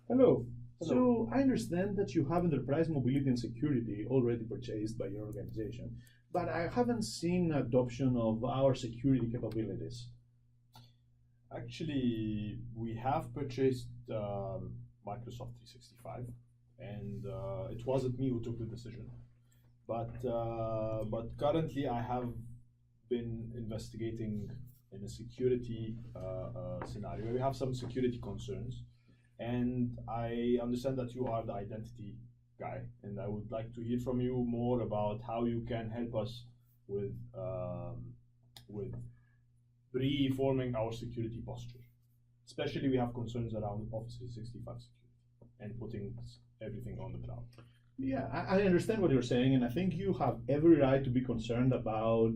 Hello. Hello. So I understand that you have enterprise mobility and security already purchased by your organization, but I haven't seen adoption of our security capabilities. Actually, we have purchased Microsoft 365, and it wasn't me who took the decision. But currently, I have been investigating in a security scenario. We have some security concerns, and I understand that you are the identity guy, and I would like to hear from you more about how you can help us with with reforming our security posture. Especially, we have concerns around Office 365 security and putting everything on the cloud. Yeah, I understand what you're saying, and I think you have every right to be concerned about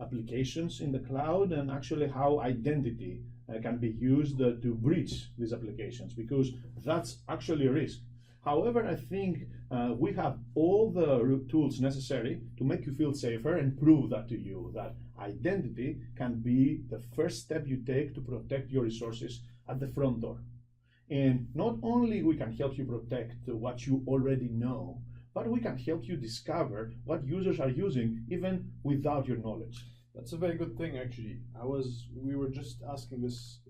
applications in the cloud and actually how identity can be used to breach these applications, because that's actually a risk. However, I think we have all the tools necessary to make you feel safer and prove that to you, that identity can be the first step you take to protect your resources at the front door. And not only we can help you protect what you already know, but we can help you discover what users are using even without your knowledge. That's a very good thing, actually. We were just asking this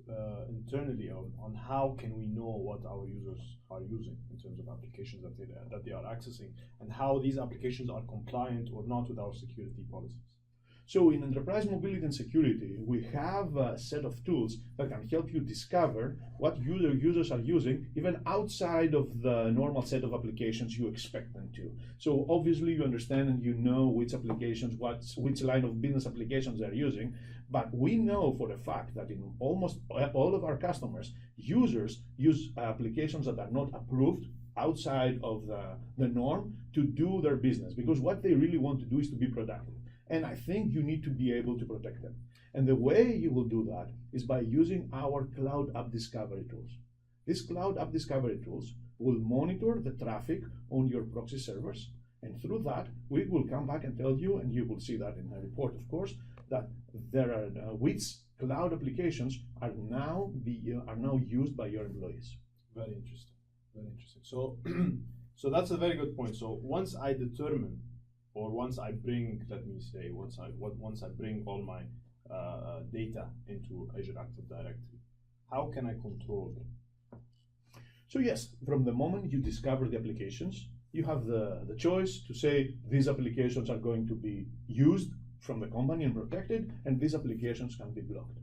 internally on how can we know what our users are using in terms of applications that they are accessing, and how these applications are compliant or not with our security policies. So in enterprise mobility and security, we have a set of tools that can help you discover what users are using even outside of the normal set of applications you expect them to. So obviously you understand and you know which applications, which line of business applications they're using, but we know for a fact that in almost all of our customers, users use applications that are not approved outside of the norm to do their business, because what they really want to do is to be productive. And I think you need to be able to protect them. And the way you will do that is by using our cloud app discovery tools. These cloud app discovery tools will monitor the traffic on your proxy servers. And through that, we will come back and tell you, and you will see that in the report, of course, that there are which cloud applications are now used by your employees. Very interesting. Very interesting. So, so that's a very good point. So once I determine, or once I bring, let me say, once I bring all my data into Azure Active Directory, how can I control them? So yes, from the moment you discover the applications, you have the choice to say these applications are going to be used from the company and protected, and these applications can be blocked.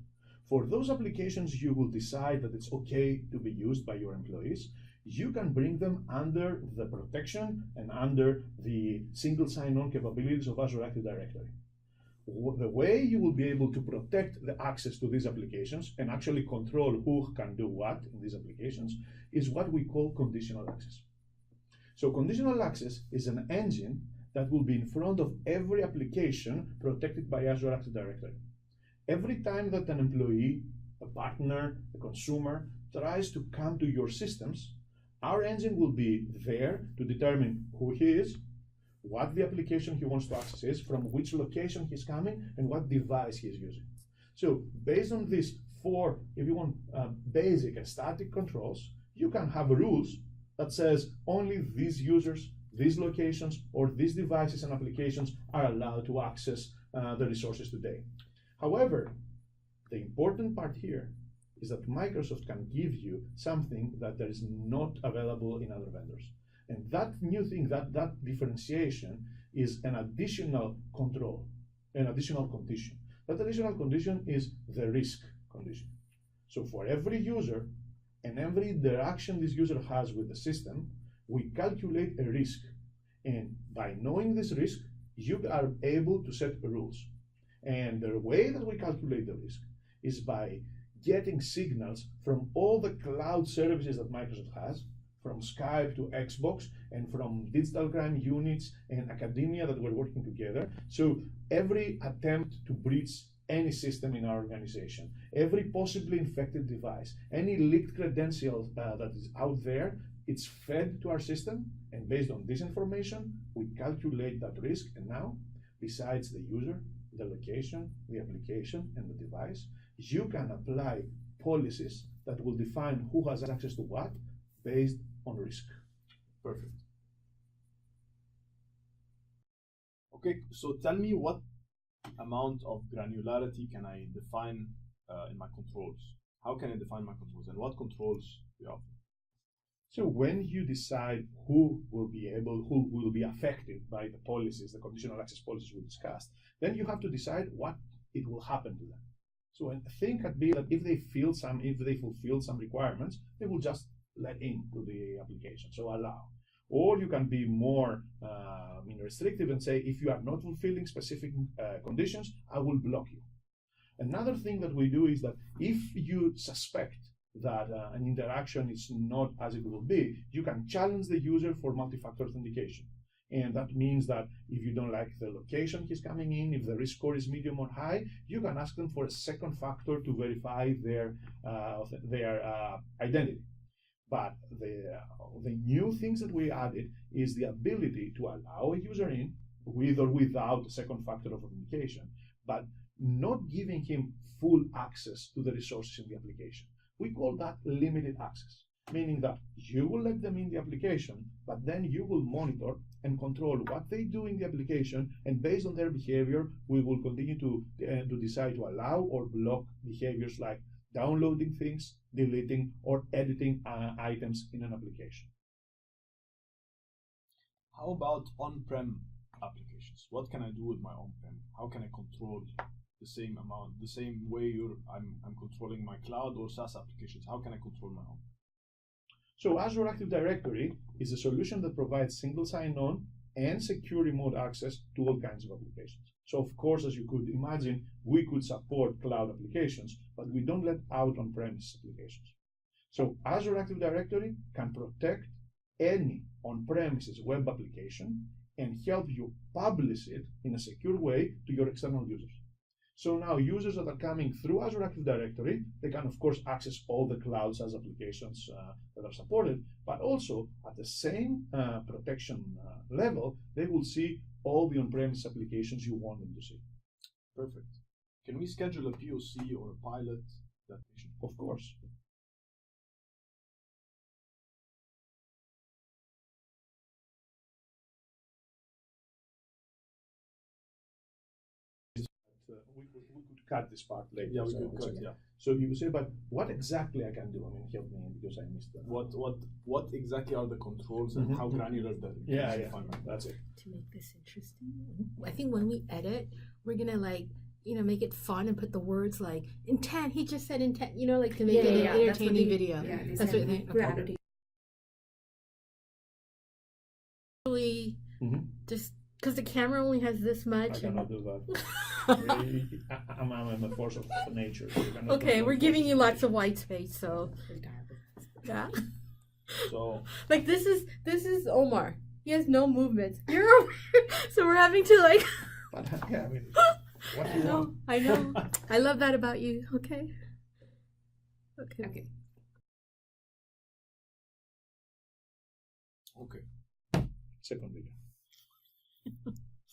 For those applications you will decide that it's okay to be used by your employees, you can bring them under the protection and under the single sign-on capabilities of Azure Active Directory. The way you will be able to protect the access to these applications and actually control who can do what in these applications is what we call conditional access. So conditional access is an engine that will be in front of every application protected by Azure Active Directory. Every time that an employee, a partner, a consumer tries to come to your systems, our engine will be there to determine who he is, what the application he wants to access is, from which location he's coming, and what device he is using. So based on these four, if you want, basic and static controls, you can have rules that says only these users, these locations, or these devices and applications are allowed to access the resources today. However, the important part here is that Microsoft can give you something that there is not available in other vendors. And that new thing, that differentiation is an additional control, an additional condition. That additional condition is the risk condition. So for every user and every interaction this user has with the system, we calculate a risk. And by knowing this risk, you are able to set rules. And the way that we calculate the risk is by getting signals from all the cloud services that Microsoft has, from Skype to Xbox, and from digital crime units and academia that we're working together. So every attempt to breach any system in our organization, every possibly infected device, any leaked credential that is out there, it's fed to our system, and based on this information, we calculate that risk. And now, besides the user, the location, the application, and the device, you can apply policies that will define who has access to what based on risk. Perfect. Okay, so tell me what amount of granularity can I define in my controls? How can I define my controls, and what controls do you offer? So when you decide who will be affected by the policies, the conditional access policies we discussed, then you have to decide what it will happen to them. So a thing could be that if they fulfill some requirements, they will just let in to the application, so allow. Or you can be more restrictive and say, if you are not fulfilling specific conditions, I will block you. Another thing that we do is that if you suspect that an interaction is not as it will be, you can challenge the user for multi-factor authentication. And that means that if you don't like the location he's coming in, if the risk score is medium or high, you can ask them for a second factor to verify their identity. But the new things that we added is the ability to allow a user in with or without a second factor of authentication, but not giving him full access to the resources in the application. We call that limited access, meaning that you will let them in the application, but then you will monitor and control what they do in the application, and based on their behavior, we will continue to decide to allow or block behaviors like downloading things, deleting, or editing items in an application. How about on-prem applications? What can I do with my on-prem? How can I control the same amount, the same way I'm controlling my cloud or SaaS applications? How can I control my own? So Azure Active Directory is a solution that provides single sign-on and secure remote access to all kinds of applications. So of course, as you could imagine, we could support cloud applications, but we don't let out on-premise applications. So Azure Active Directory can protect any on-premises web application and help you publish it in a secure way to your external users. So now users that are coming through Azure Active Directory, they can of course access all the cloud SaaS applications that are supported, but also at the same protection level, they will see all the on-premise applications you want them to see. Perfect. Can we schedule a POC or a pilot? Of course. We could cut this part later. Yeah, we could cut. Yeah. So you say, but what exactly I can do? I mean, help me because I missed that. What exactly are the controls and how granular that? Yeah, that's it. To make this interesting, I think when we edit, we're gonna make it fun and put the words like intent. He just said intent. Like to make it an entertaining video. Yeah, that's what I think. Gravity. Really, just because the camera only has this much. I cannot do that. I'm a force of nature. Okay, we're giving you lots of white space, so yeah. So like this is Omar. He has no movement. You're over here. So we're having to But, yeah, I mean, what do you want? I know. I love that about you. Okay. Okay. okay. Second video.